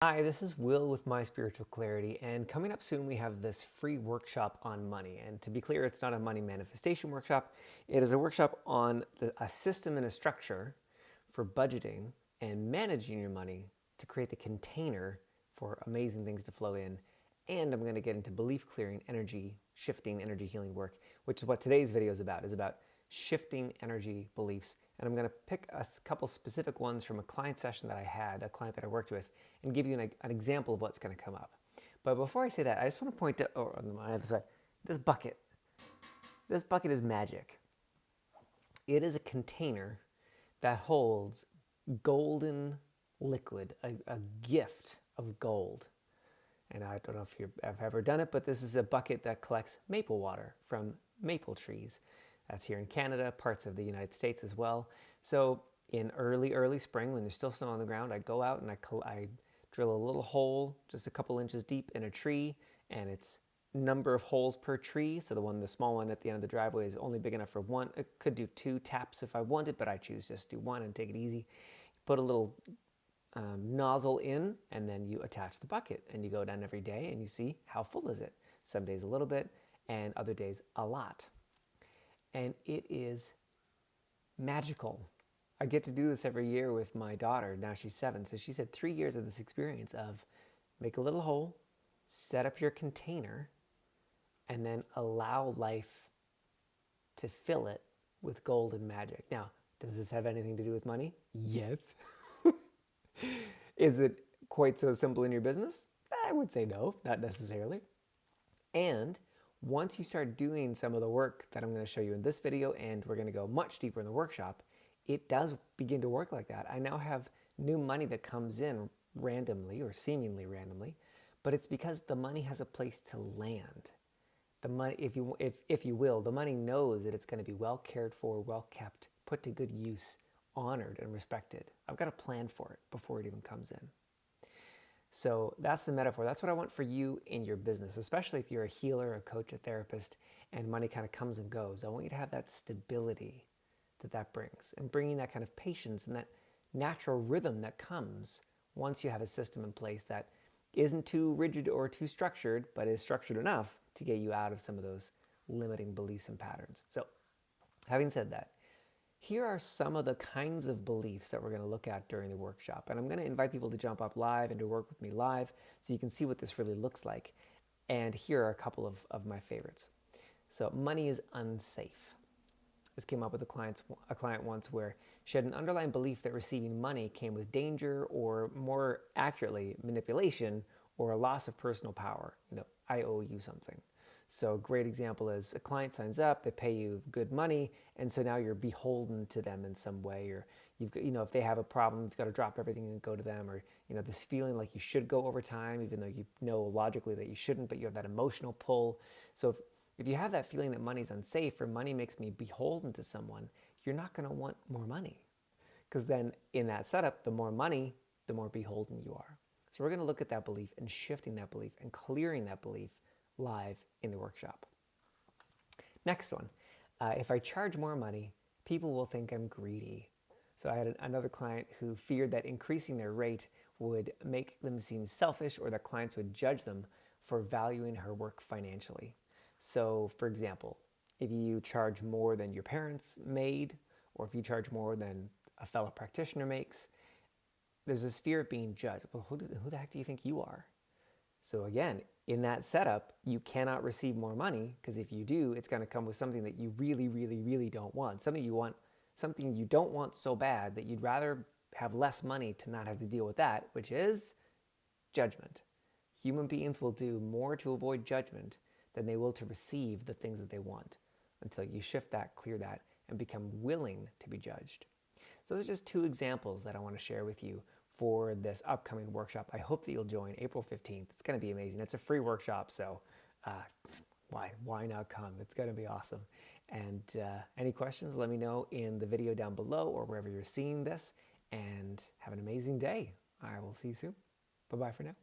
Hi, this is Will with My Spiritual Clarity, and coming up soon we have this free workshop on money. And to be clear, it's not a money manifestation workshop. It is a workshop on a system and a structure for budgeting and managing your money to create the container for amazing things to flow in. And I'm going to get into belief clearing, energy shifting, energy healing work, which is what today's video is about shifting energy beliefs. And I'm going to pick a couple specific ones from a client session that I had, a client that I worked with, and give you an example of what's going to come up. But before I say that, I just want to point out, on my other side, this bucket. This bucket is magic. It is a container that holds golden liquid, a gift of gold. And I don't know if you've ever done it, but this is a bucket that collects maple water from maple trees. That's here in Canada, parts of the United States as well. So in early spring, when there's still snow on the ground, I go out and I drill a little hole just a couple inches deep in a tree, and it's number of holes per tree. So the small one at the end of the driveway is only big enough for one. It could do 2 taps if I wanted, but I choose just do 1 and take it easy. Put a little nozzle in, and then you attach the bucket, and you go down every day and you see how full is it. Some days a little bit, and other days a lot. And it is magical. I get to do this every year with my daughter. Now she's 7, so she's had 3 years of this experience of make a little hole, set up your container, and then allow life to fill it with gold and magic. Now, does this have anything to do with money? Yes. Is it quite so simple in your business? I would say no, not necessarily. And once you start doing some of the work that I'm going to show you in this video, and we're going to go much deeper in the workshop, it does begin to work like that. I now have new money that comes in randomly or seemingly randomly, but it's because the money has a place to land. The money, if you will, the money knows that it's going to be well cared for, well kept, put to good use, honored and respected. I've got a plan for it before it even comes in. So that's the metaphor. That's what I want for you in your business, especially if you're a healer, a coach, a therapist, and money kind of comes and goes. I want you to have that stability that brings, and bringing that kind of patience and that natural rhythm that comes once you have a system in place that isn't too rigid or too structured, but is structured enough to get you out of some of those limiting beliefs and patterns. So having said that, here are some of the kinds of beliefs that we're going to look at during the workshop. And I'm going to invite people to jump up live and to work with me live so you can see what this really looks like. And here are a couple of my favorites. So money is unsafe. This came up with a client once where she had an underlying belief that receiving money came with danger, or more accurately, manipulation or a loss of personal power. I owe you something. So a great example is a client signs up, they pay you good money, and so now you're beholden to them in some way, or if they have a problem, you've got to drop everything and go to them, or this feeling like you should go over time, even though you know logically that you shouldn't, but you have that emotional pull. So if you have that feeling that money's unsafe, or money makes me beholden to someone, you're not going to want more money, because then in that setup, the more money, the more beholden you are. So we're going to look at that belief and shifting that belief and clearing that belief live in the workshop. Next one, if I charge more money, people will think I'm greedy. So I had another client who feared that increasing their rate would make them seem selfish, or that clients would judge them for valuing her work financially. So for example, if you charge more than your parents made, or if you charge more than a fellow practitioner makes, there's this fear of being judged. Well, who the heck do you think you are? So again, in that setup, you cannot receive more money, because if you do, it's going to come with something that you really, really, really don't want. Something you don't want so bad that you'd rather have less money to not have to deal with that, which is judgment. Human beings will do more to avoid judgment than they will to receive the things that they want, until you shift that, clear that, and become willing to be judged. So those are just 2 examples that I want to share with you for this upcoming workshop. I hope that you'll join April 15th. It's going to be amazing. It's a free workshop, so why not come? It's going to be awesome. And any questions, let me know in the video down below or wherever you're seeing this. And have an amazing day. I will see you soon. Bye-bye for now.